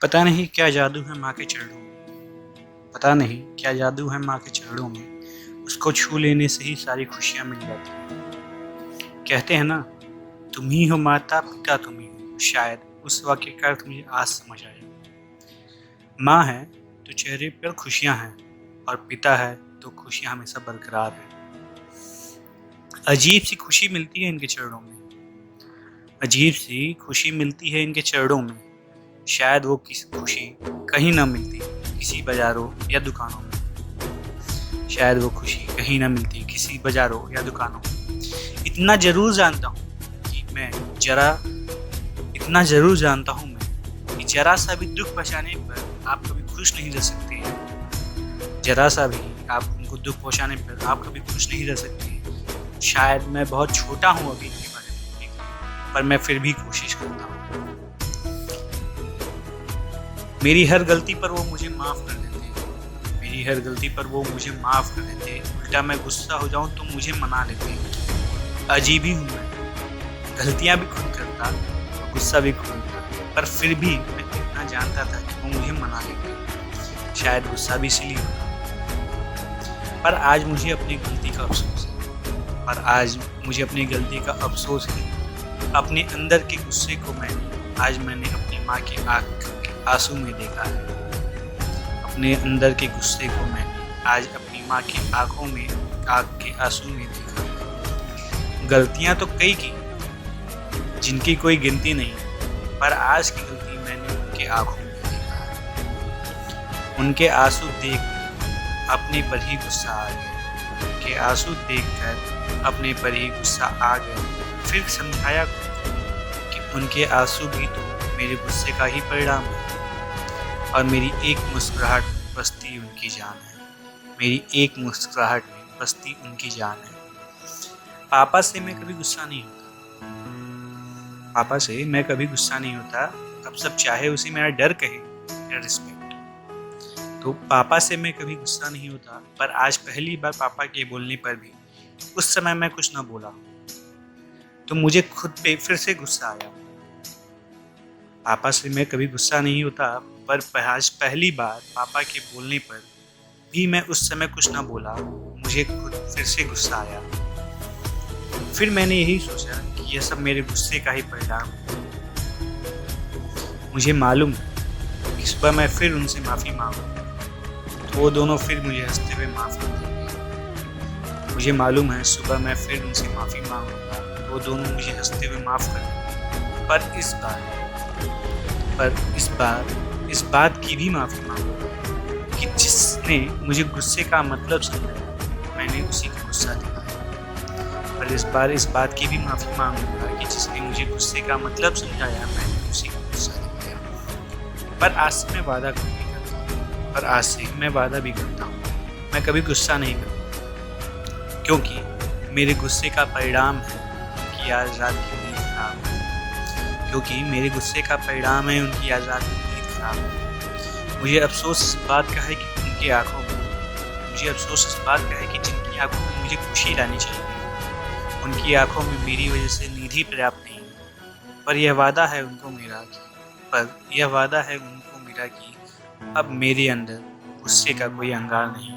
पता नहीं क्या जादू है माँ के चरणों में। पता नहीं क्या जादू है माँ के चरणों में। उसको छू लेने से ही सारी खुशियाँ मिल जाती हैं। कहते हैं ना, तुम ही हो माता पिता तुम ही हो। शायद उस वाक्य का अर्थ मुझे आज समझ आया। माँ है तो चेहरे पर खुशियाँ हैं, और पिता है तो खुशियाँ हमेशा बरकरार हैं। अजीब सी खुशी मिलती है इनके चरणों में। अजीब सी खुशी मिलती है इनके चरणों में। शायद वो किसी खुशी कहीं ना मिलती किसी बाजारों या दुकानों में। शायद वो खुशी कहीं ना मिलती किसी बाजारों या दुकानों में। इतना जरूर जानता हूँ मैं कि जरा सा भी दुख पहुँचाने पर आप कभी खुश नहीं रह सकते हैं। जरा सा भी आप उनको दुख पहुँचाने पर आप कभी खुश नहीं रह सकते हैं। शायद मैं बहुत छोटा हूँ अभी इनके बारे में बोलने के, पर मैं फिर भी कोशिश करता हूँ। मेरी हर गलती पर वो मुझे माफ़ कर देते हैं। मेरी हर गलती पर वो मुझे माफ़ कर देते हैं। उल्टा मैं गुस्सा हो जाऊं तो मुझे मना लेते हैं। अजीब ही हूँ मैं, गलतियाँ भी खुद करता और गुस्सा भी खुद करता, पर फिर भी मैं इतना जानता था कि वो मुझे मना लेते हैं। शायद गुस्सा भी इसीलिए होता, पर आज मुझे अपनी गलती का अफसोस है। अपने अंदर के गुस्से को मैंने अपनी माँ की आँख आंसू में देखा है। अपने अंदर के गुस्से को मैंने आज अपनी माँ की आंखों में आँख के आंसू में देखा है। गलतियाँ तो कई की जिनकी कोई गिनती नहीं, पर आज की गलती मैंने उनके आंखों में देखा है। उनके आंसू देख अपने पर ही गुस्सा आ गया। उनके आंसू देखकर अपने पर ही गुस्सा आ गया। फिर समझाया कि उनके आंसू भी तो मेरे गुस्से का ही परिणाम है, और मेरी एक मुस्कुराहट में बसती उनकी जान है। मेरी एक मुस्कुराहट में बसती उनकी जान है। पापा से मैं कभी गुस्सा नहीं होता। अब सब चाहे उसे मेरा डर कहे या रिस्पेक्ट। तो पापा से मैं कभी गुस्सा नहीं होता, पर आज पहली बार पापा के बोलने पर भी उस समय मैं कुछ ना बोला, तो मुझे खुद पे फिर से गुस्सा आया। पापा से मैं कभी गुस्सा नहीं होता, पर आज पहली बार पापा के बोलने पर भी मैं उस समय कुछ ना बोला, मुझे खुद फिर से गुस्सा आया। फिर मैंने यही सोचा कि यह सब मेरे गुस्से का ही परिणाम है। मुझे मालूम है कि सुबह मैं फिर उनसे माफ़ी मांगूंगा तो वो दोनों फिर मुझे हंसते हुए माफ़ कर देंगे। मुझे मालूम है सुबह मैं फिर उनसे माफ़ी मांगूंगा तो वो दोनों मुझे हंसते हुए माफ़ कर देंगे। पर इस बात की भी माफ़ी मांगूंगा कि जिसने मुझे गुस्से का मतलब समझाया मैंने उसी को गुस्सा दिलाया। पर इस बात की भी माफ़ी मांगूंगा कि जिसने मुझे गुस्से का मतलब समझाया मैंने उसी को गुस्सा दिलाया। पर आज से मैं वादा भी करता हूँ मैं कभी गुस्सा नहीं करूँगा, क्योंकि मेरे गुस्से का परिणाम है कि आज रात की नींद खराब है। मेरे गुस्से का परिणाम है उनकी आज रात की नींद खराब है। मुझे अफसोस इस बात का है कि जिनकी आंखों में मुझे खुशी लानी चाहिए, उनकी आंखों में मेरी वजह से नींद ही पर्याप्त नहीं है। पर यह वादा है उनको मेरा कि अब मेरे अंदर गुस्से का कोई अंगार नहीं।